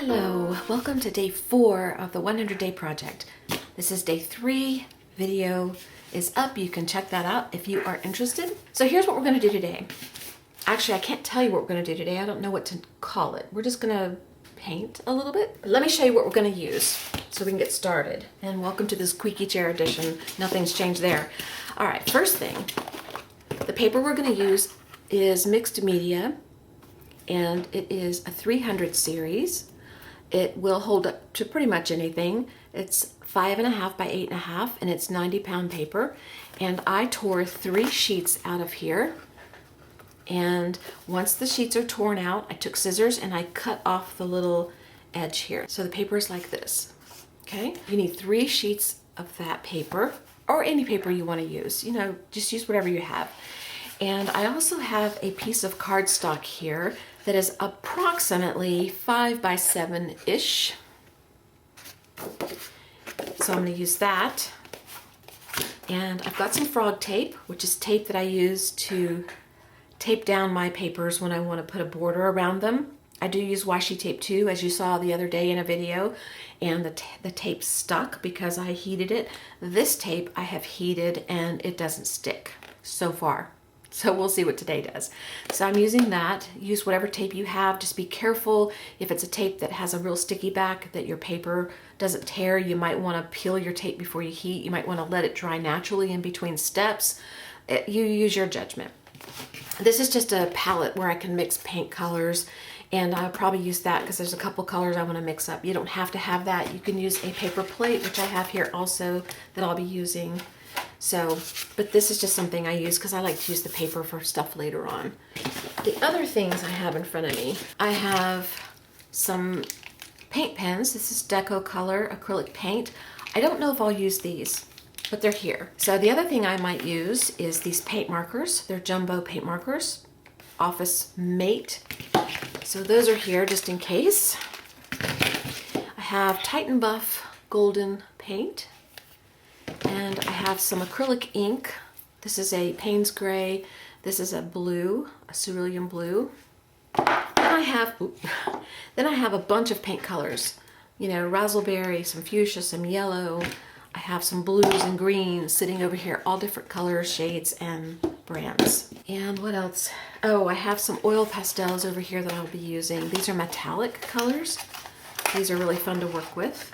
Hello, welcome to day 4 of the 100-day project. This is day 3. Video is up. You can check that out if you are interested. So here's what we're going to do today. Actually, I can't tell you what we're going to do today. I don't know what to call it. We're just going to paint a little bit. But let me show you what we're going to use so we can get started. And welcome to this squeaky chair edition. Nothing's changed there. All right, first thing, the paper we're going to use is mixed media, and it is a 300 series. It will hold up to pretty much anything. It's 5.5 by 8.5, and it's 90-pound paper. And I tore 3 sheets out of here. And once the sheets are torn out, I took scissors and I cut off the little edge here. So the paper is like this, okay? You need 3 sheets of that paper, or any paper you want to use. You know, just use whatever you have. And I also have a piece of cardstock here that is approximately 5 by 7-ish. So I'm going to use that. And I've got some frog tape, which is tape that I use to tape down my papers when I want to put a border around them. I do use washi tape too, as you saw the other day in a video, and the tape stuck because I heated it. This tape I have heated and it doesn't stick so far. So we'll see what today does. So I'm using that. Use whatever tape you have. Just be careful if it's a tape that has a real sticky back that your paper doesn't tear. You might want to peel your tape before you heat. You might want to let it dry naturally in between steps. You use your judgment. This is just a palette where I can mix paint colors, and I'll probably use that because there's a couple colors I want to mix up. You don't have to have that. You can use a paper plate, which I have here also, that I'll be using. So, but this is just something I use because I like to use the paper for stuff later on. The other things I have in front of me, I have some paint pens. This is Deco Color acrylic paint. I don't know if I'll use these, but they're here. So the other thing I might use is these paint markers. They're jumbo paint markers, Office Mate. So those are here just in case. I have Titan Buff Golden Paint. And I have some acrylic ink. This is a Payne's Gray. This is a blue, a cerulean blue. Then I have a bunch of paint colors. You know, raspberry, some fuchsia, some yellow. I have some blues and greens sitting over here, all different colors, shades, and brands. And what else? Oh, I have some oil pastels over here that I'll be using. These are metallic colors. These are really fun to work with.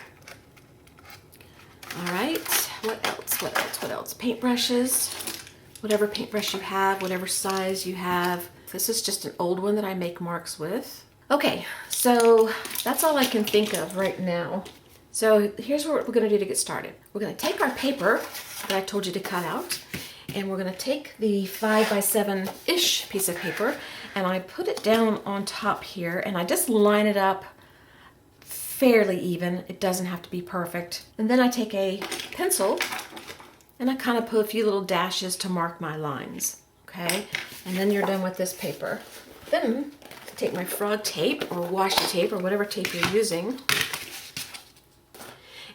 All right. What else? What else? What else? Paintbrushes. Whatever paintbrush you have, whatever size you have. This is just an old one that I make marks with. Okay, so that's all I can think of right now. So here's what we're going to do to get started. We're going to take our paper that I told you to cut out, and we're going to take the 5 by 7-ish piece of paper, and I put it down on top here, and I just line it up fairly even. It doesn't have to be perfect. And then I take a pencil and I kind of put a few little dashes to mark my lines, okay? And then you're done with this paper. Then I take my frog tape or washi tape or whatever tape you're using,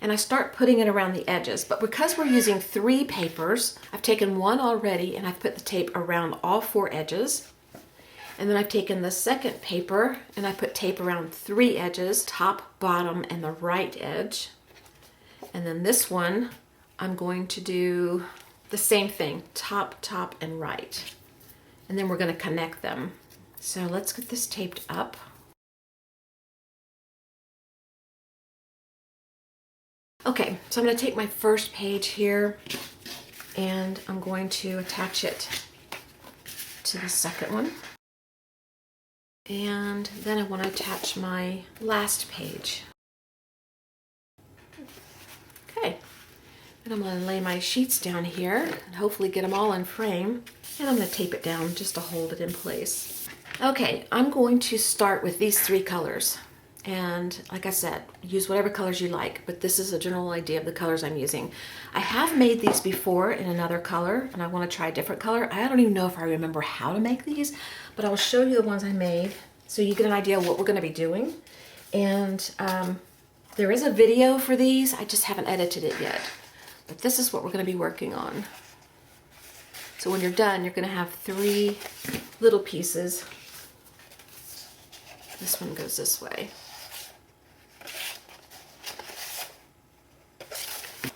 and I start putting it around the edges. But because we're using 3 papers, I've taken one already and I've put the tape around all 4 edges. And then I've taken the second paper and I put tape around 3 edges, top, bottom, and the right edge. And then this one, I'm going to do the same thing, top, top, and right. And then we're going to connect them. So let's get this taped up. Okay, so I'm going to take my first page here and I'm going to attach it to the second one. And then I want to attach my last page. Okay, and I'm going to lay my sheets down here and hopefully get them all in frame. And I'm going to tape it down just to hold it in place. Okay, I'm going to start with these 3 colors. And like I said, use whatever colors you like, but this is a general idea of the colors I'm using. I have made these before in another color, and I want to try a different color. I don't even know if I remember how to make these, but I'll show you the ones I made so you get an idea of what we're going to be doing. And there is a video for these. I just haven't edited it yet, but this is what we're going to be working on. So when you're done, you're going to have 3 little pieces. This one goes this way.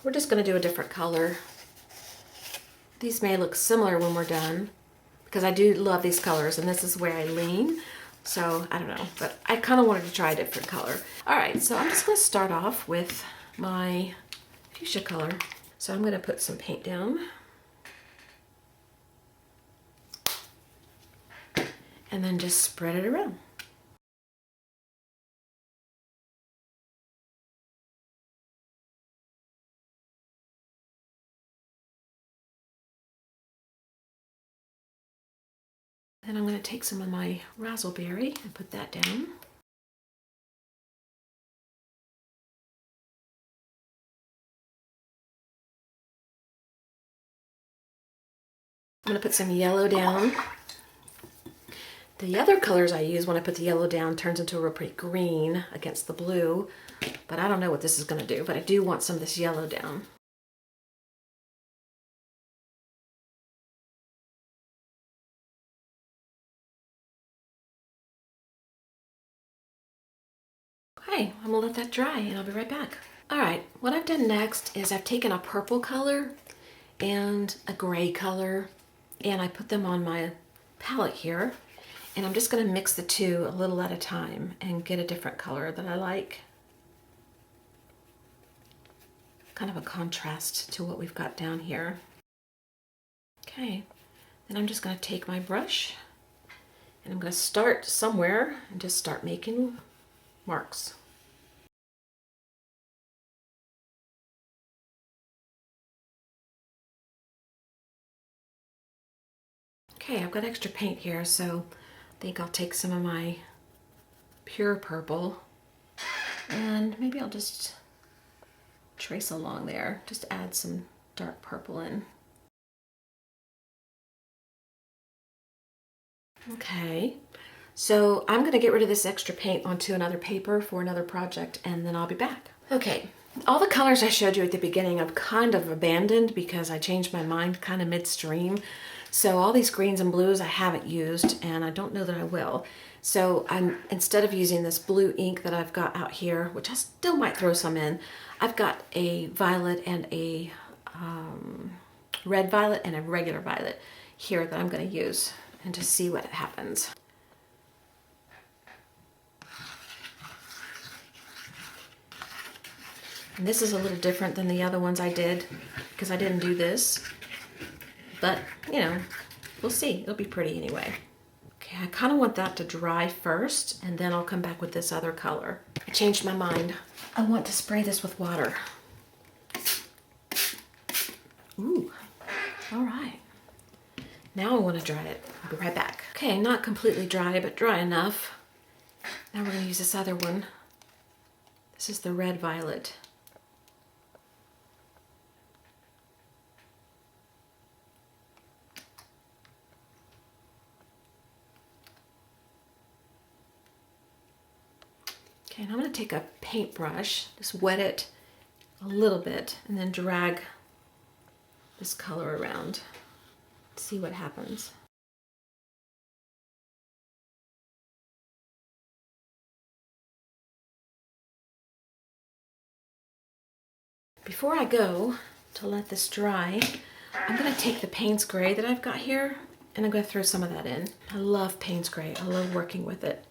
we're just going to do a different color. These may look similar when we're done because I do love these colors and this is where I lean. So I don't know, but I kind of wanted to try a different color. All right, so I'm just going to start off with my fuchsia color. So I'm going to put some paint down. And then just spread it around. Then I'm going to take some of my raspberry and put that down. I'm going to put some yellow down. The other colors I use when I put the yellow down turns into a real pretty green against the blue, but I don't know what this is going to do, but I do want some of this yellow down. Okay, I'm gonna let that dry and I'll be right back. All right, what I've done next is I've taken a purple color and a gray color and I put them on my palette here, and I'm just gonna mix the two a little at a time and get a different color that I like. Kind of a contrast to what we've got down here. Okay, then I'm just gonna take my brush and I'm gonna start somewhere and just start making marks. Okay, I've got extra paint here, so I think I'll take some of my pure purple and maybe I'll just trace along there, just add some dark purple in. Okay, so I'm gonna get rid of this extra paint onto another paper for another project and then I'll be back. Okay, all the colors I showed you at the beginning I've kind of abandoned because I changed my mind kind of midstream. So all these greens and blues I haven't used and I don't know that I will. So instead of using this blue ink that I've got out here, which I still might throw some in, I've got a violet and a red violet and a regular violet here that I'm going to use and just see what happens. And this is a little different than the other ones I did because I didn't do this. But, you know, we'll see. It'll be pretty anyway. Okay, I kind of want that to dry first, and then I'll come back with this other color. I changed my mind. I want to spray this with water. Ooh, all right. Now I want to dry it. I'll be right back. Okay, not completely dry, but dry enough. Now we're going to use this other one. This is the red violet. Okay, and I'm going to take a paintbrush, just wet it a little bit, and then drag this color around. See what happens. Before I go to let this dry, I'm going to take the Payne's Gray that I've got here, and I'm going to throw some of that in. I love Payne's Gray. I love working with it.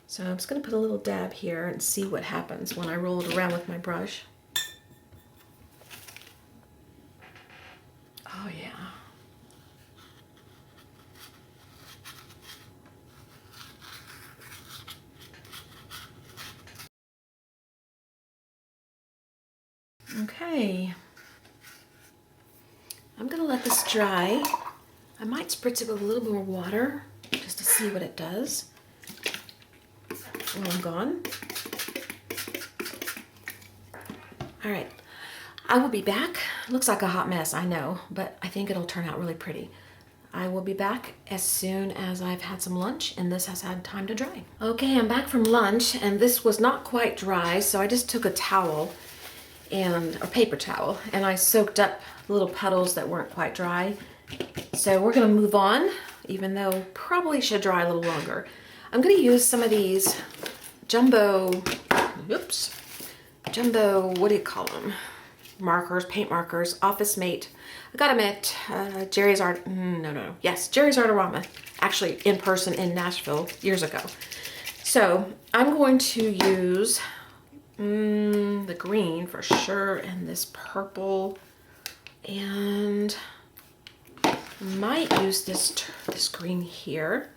So I'm just going to put a little dab here and see what happens when I roll it around with my brush. Oh yeah. Okay. I'm going to let this dry. I might spritz it with a little more water just to see what it does while I'm gone. All right, I will be back. Looks like a hot mess, I know, but I think it'll turn out really pretty. I will be back as soon as I've had some lunch and this has had time to dry. Okay, I'm back from lunch and this was not quite dry, so I just took a towel and a paper towel and I soaked up little petals that weren't quite dry. So we're gonna move on, even though probably should dry a little longer. I'm gonna use some of these jumbo, what do you call them? markers, paint markers, Office Mate. I got them at Jerry's Art, yes, Jerry's Artarama, actually in person in Nashville years ago. So I'm going to use the green for sure, and this purple, and might use this green here.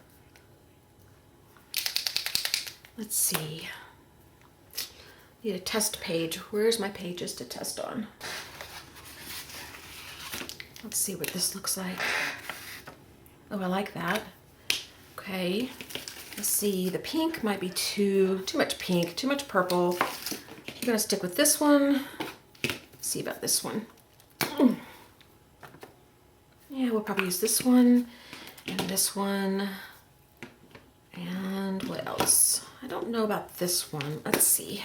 Let's see. Need a test page. Where's my pages to test on? Let's see what this looks like. Oh, I like that. Okay. Let's see. The pink might be too much pink, too much purple. I'm gonna stick with this one. Let's see about this one. Yeah, we'll probably use this one and this one. And what else? I don't know about this one. Let's see.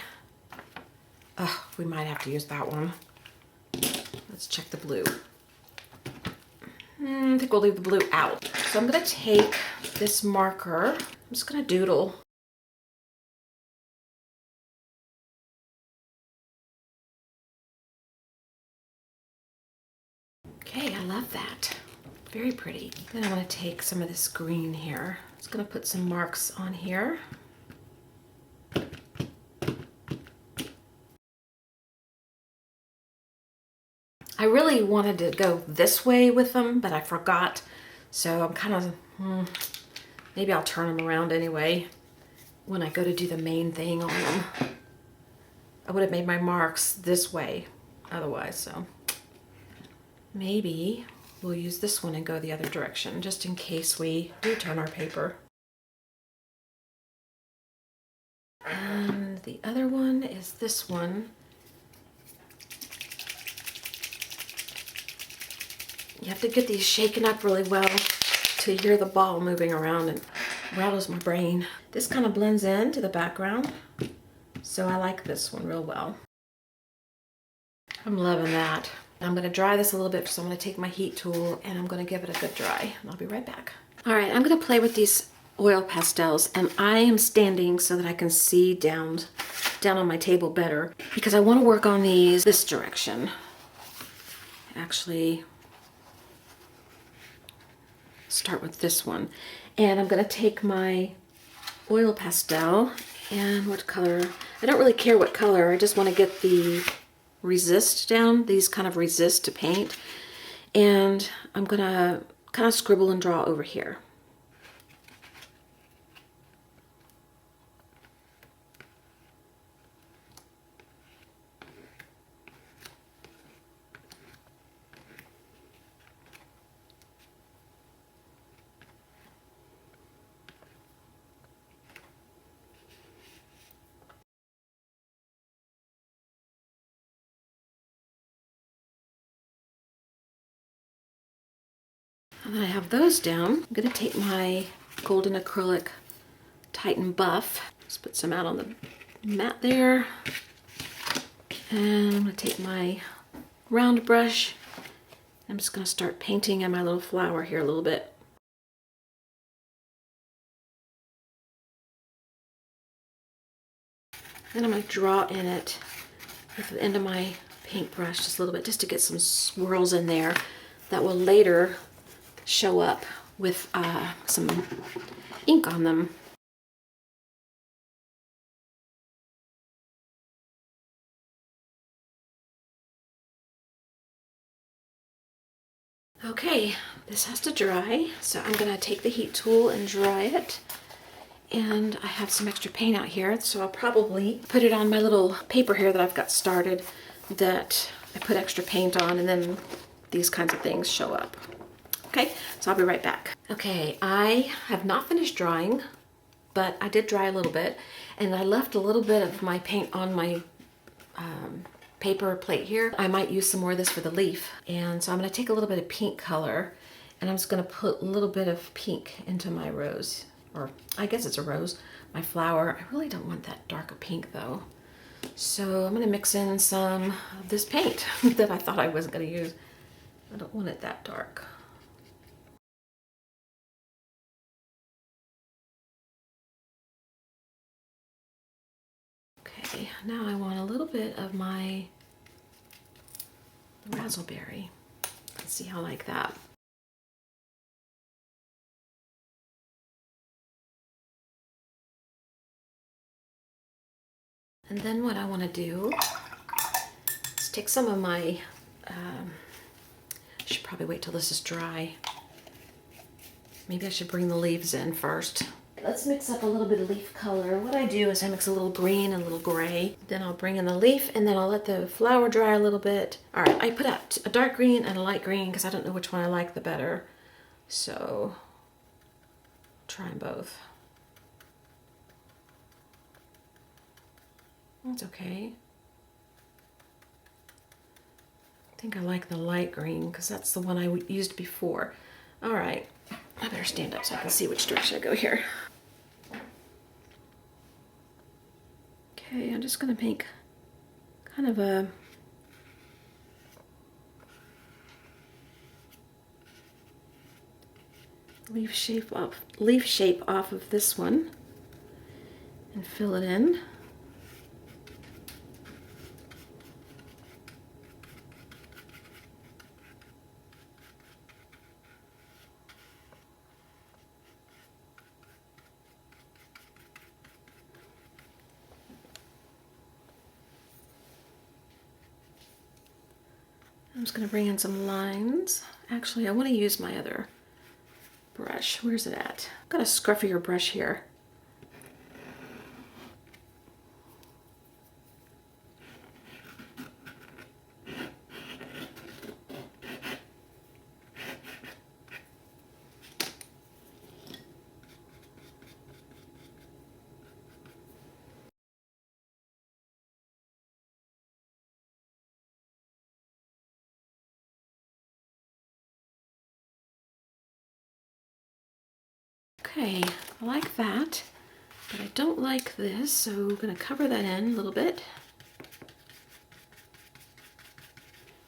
We might have to use that one. Let's check the blue. I think we'll leave the blue out. So I'm gonna take this marker. I'm just gonna doodle. Okay, I love that. Very pretty. Then I'm gonna take some of this green here. Just gonna put some marks on here. I really wanted to go this way with them, but I forgot. So I'm kind of, maybe I'll turn them around anyway when I go to do the main thing on them. I would have made my marks this way otherwise, so maybe we'll use this one and go the other direction just in case we do turn our paper. And the other one is this one. You have to get these shaken up really well to hear the ball moving around, and rattles my brain. This kind of blends into the background, so I like this one real well. I'm loving that. I'm gonna dry this a little bit, so I'm gonna take my heat tool and I'm gonna give it a good dry, and I'll be right back. All right, I'm gonna play with these oil pastels, and I am standing so that I can see down on my table better, because I wanna work on these this direction. Actually, start with this one, and I'm gonna take my oil pastel, and what color? I don't really care what color, I just want to get the resist down. These kind of resist to paint, and I'm gonna kind of scribble and draw over here. And then I have those down. I'm gonna take my golden acrylic Titan Buff. Just put some out on the mat there. And I'm gonna take my round brush. I'm just gonna start painting on my little flower here a little bit. Then I'm gonna draw in it with the end of my paintbrush just a little bit, just to get some swirls in there that will later show up with some ink on them. Okay, this has to dry, so I'm gonna take the heat tool and dry it. And I have some extra paint out here, so I'll probably put it on my little paper here that I've got started that I put extra paint on, and then these kinds of things show up. Okay, so I'll be right back. Okay, I have not finished drying, but I did dry a little bit, and I left a little bit of my paint on my paper plate here. I might use some more of this for the leaf, and so I'm going to take a little bit of pink color, and I'm just going to put a little bit of pink into my rose, or I guess it's a rose, my flower. I really don't want that dark a pink though, so I'm going to mix in some of this paint that I thought I wasn't going to use. I don't want it that dark. Okay, now I want a little bit of my raspberry. Let's see how I like that. And then what I want to do is take some of my, I should probably wait till this is dry. Maybe I should bring the leaves in first. Let's mix up a little bit of leaf color. What I do is I mix a little green and a little gray. Then I'll bring in the leaf and then I'll let the flower dry a little bit. All right, I put out a dark green and a light green because I don't know which one I like the better. So, try them both. That's okay. I think I like the light green because that's the one I used before. All right, I better stand up so I can see which direction I go here. Okay, I'm just gonna make kind of a leaf shape off of this one and fill it in. I'm just going to bring in some lines. Actually, I want to use my other brush. Where's it at? I've got a scruffier brush here. Okay, I like that, but I don't like this, so I'm going to cover that in a little bit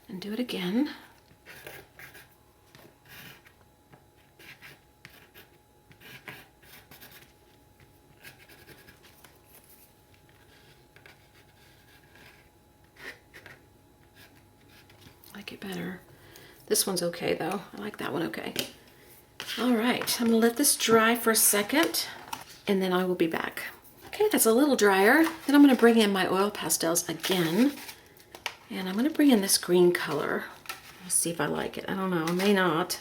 and do it again. I like it better. This one's okay though. I like that one okay. All right, I'm gonna let this dry for a second and then I will be back. Okay, that's a little drier. Then I'm gonna bring in my oil pastels again. And I'm gonna bring in this green color. Let's see if I like it. I don't know, I may not.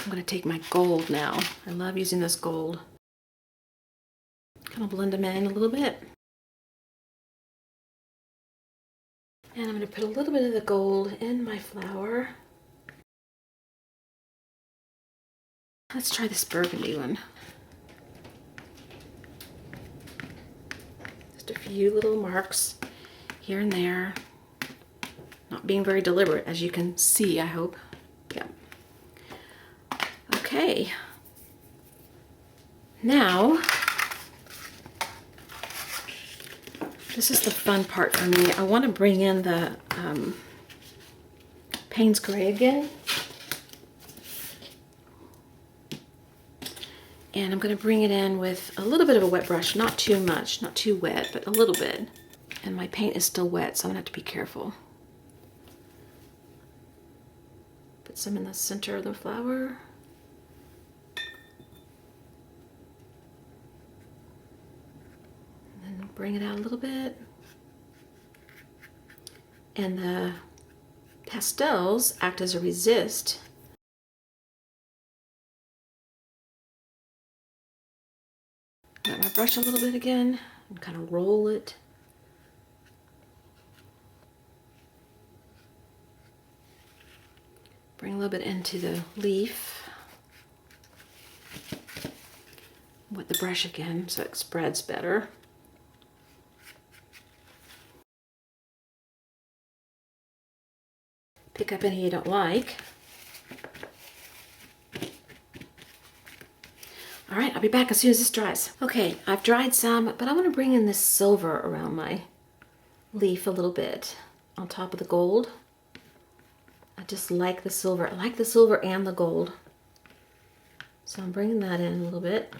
I'm going to take my gold now. I love using this gold. Kind of blend them in a little bit. And I'm going to put a little bit of the gold in my flower. Let's try this burgundy one. Just a few little marks here and there. Not being very deliberate, as you can see, I hope. Yeah. Okay. Now, this is the fun part for me. I want to bring in the Payne's Gray again. And I'm going to bring it in with a little bit of a wet brush, not too much, not too wet, but a little bit. And my paint is still wet, so I'm going to have to be careful. Put some in the center of the flower. And then bring it out a little bit. And the pastels act as a resist. Wet my brush a little bit again and kind of roll it. Bring a little bit into the leaf. Wet the brush again so it spreads better. Pick up any you don't like. All right, I'll be back as soon as this dries. Okay, I've dried some, but I want to bring in this silver around my leaf a little bit on top of the gold. I just like the silver. I like the silver and the gold. So I'm bringing that in a little bit.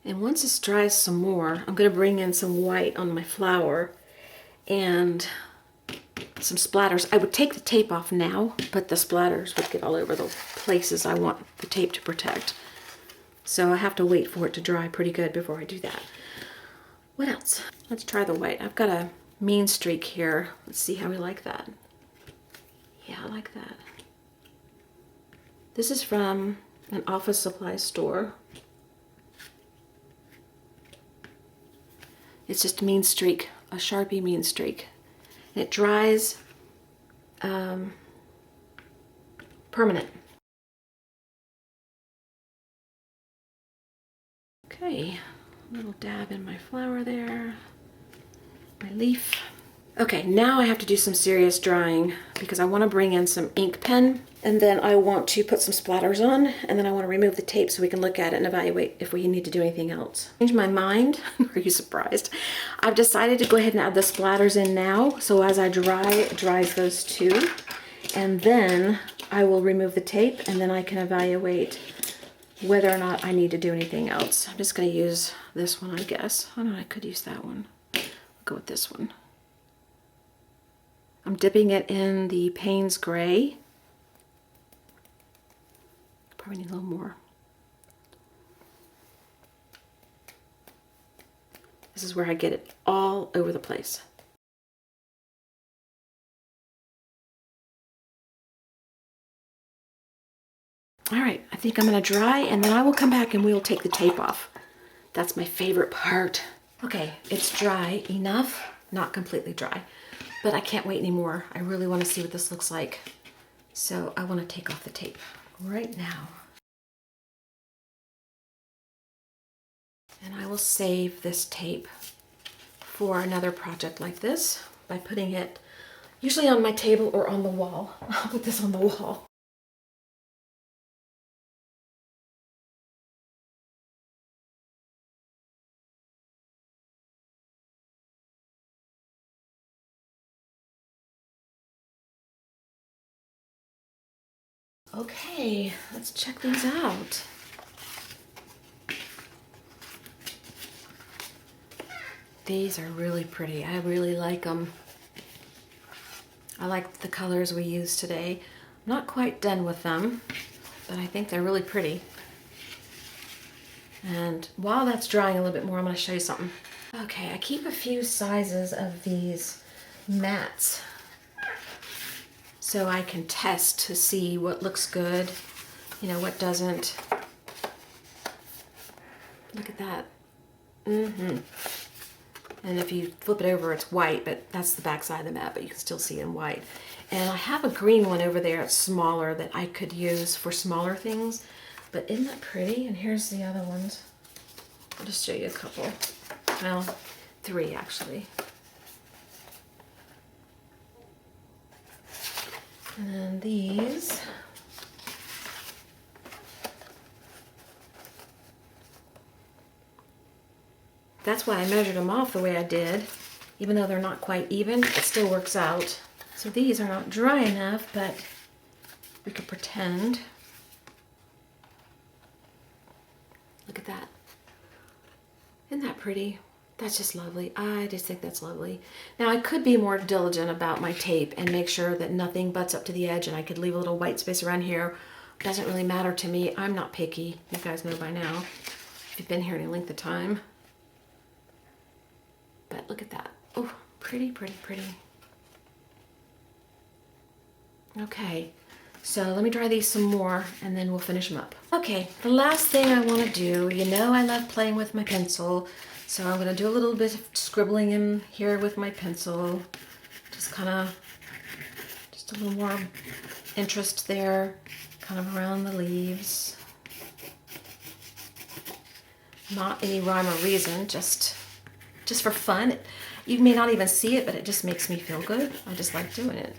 And once this dries some more, I'm going to bring in some white on my flower and some splatters. I would take the tape off now, but the splatters would get all over the places I want the tape to protect. So I have to wait for it to dry pretty good before I do that. What else? Let's try the white. I've got a mean streak here. Let's see how we like that. Yeah, I like that. This is from an office supply store. It's just a mean streak, a Sharpie mean streak. And it dries permanent. Okay, a little dab in my flower there, my leaf. Okay, now I have to do some serious drying because I want to bring in some ink pen, and then I want to put some splatters on, and then I want to remove the tape so we can look at it and evaluate if we need to do anything else. Change my mind. Are you surprised? I've decided to go ahead and add the splatters in now, so as I dry, it dries those too, and then I will remove the tape, and then I can evaluate whether or not I need to do anything else. I'm just going to use this one, I guess. Oh no, I could use that one. I'll go with this one. I'm dipping it in the Payne's Gray. Probably need a little more. This is where I get it all over the place. All right, I think I'm gonna dry, and then I will come back and we'll take the tape off. That's my favorite part. Okay, it's dry enough, not completely dry, but I can't wait anymore. I really want to see what this looks like. So I want to take off the tape right now. And I will save this tape for another project like this by putting it usually on my table or on the wall. I'll put this on the wall. Okay, let's check these out. These are really pretty. I really like them. I like the colors we used today. I'm not quite done with them, but I think they're really pretty. And while that's drying a little bit more, I'm going to show you something. Okay, I keep a few sizes of these mats so I can test to see what looks good, you know, what doesn't. Look at that. And if you flip it over, it's white, but that's the back side of the mat, but you can still see it in white. And I have a green one over there, it's smaller, that I could use for smaller things. But isn't that pretty? And here's the other ones. I'll just show you a couple. Well, 3 actually. And then these. That's why I measured them off the way I did. Even though they're not quite even, it still works out. So these are not dry enough, but we could pretend. Look at that. Isn't that pretty? That's just lovely. I just think that's lovely. Now I could be more diligent about my tape and make sure that nothing butts up to the edge, and I could leave a little white space around here. It doesn't really matter to me. I'm not picky. You guys know by now, if you've been here any length of time. But look at that. Oh, pretty, pretty, pretty. Okay, so let me dry these some more and then we'll finish them up. Okay, the last thing I want to do, you know I love playing with my pencil, so I'm going to do a little bit of scribbling in here with my pencil. Just kind of, just a little more interest there, kind of around the leaves. Not any rhyme or reason, just for fun. You may not even see it, but it just makes me feel good. I just like doing it.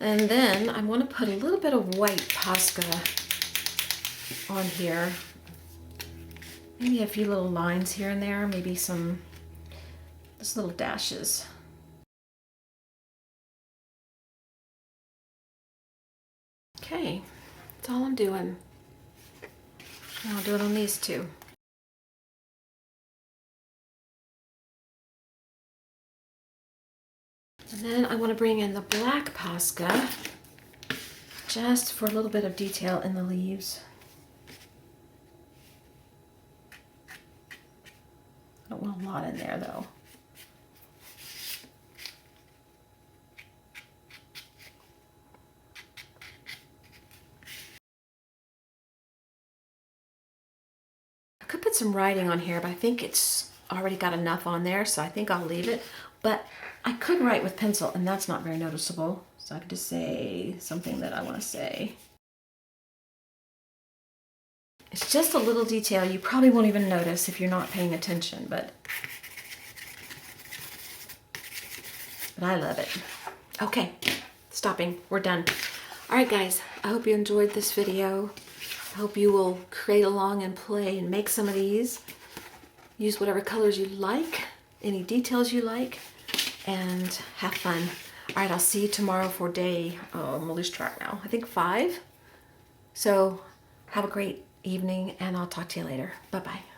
And then I want to put a little bit of white posca on here. Maybe a few little lines here and there, maybe some just little dashes. Okay, that's all I'm doing. And I'll do it on these two. And then I want to bring in the black posca just for a little bit of detail in the leaves. I don't want a lot in there though. I could put some writing on here, but I think it's already got enough on there, so I think I'll leave it. But I could write with pencil, and that's not very noticeable. So I could just say something that I want to say. It's just a little detail you probably won't even notice if you're not paying attention, but I love it. Okay, stopping. We're done. All right, guys, I hope you enjoyed this video. I hope you will create along and play and make some of these. Use whatever colors you like, any details you like, and have fun. All right, I'll see you tomorrow for day, I'm gonna lose track now, I think 5. So have a great evening, and I'll talk to you later. Bye-bye.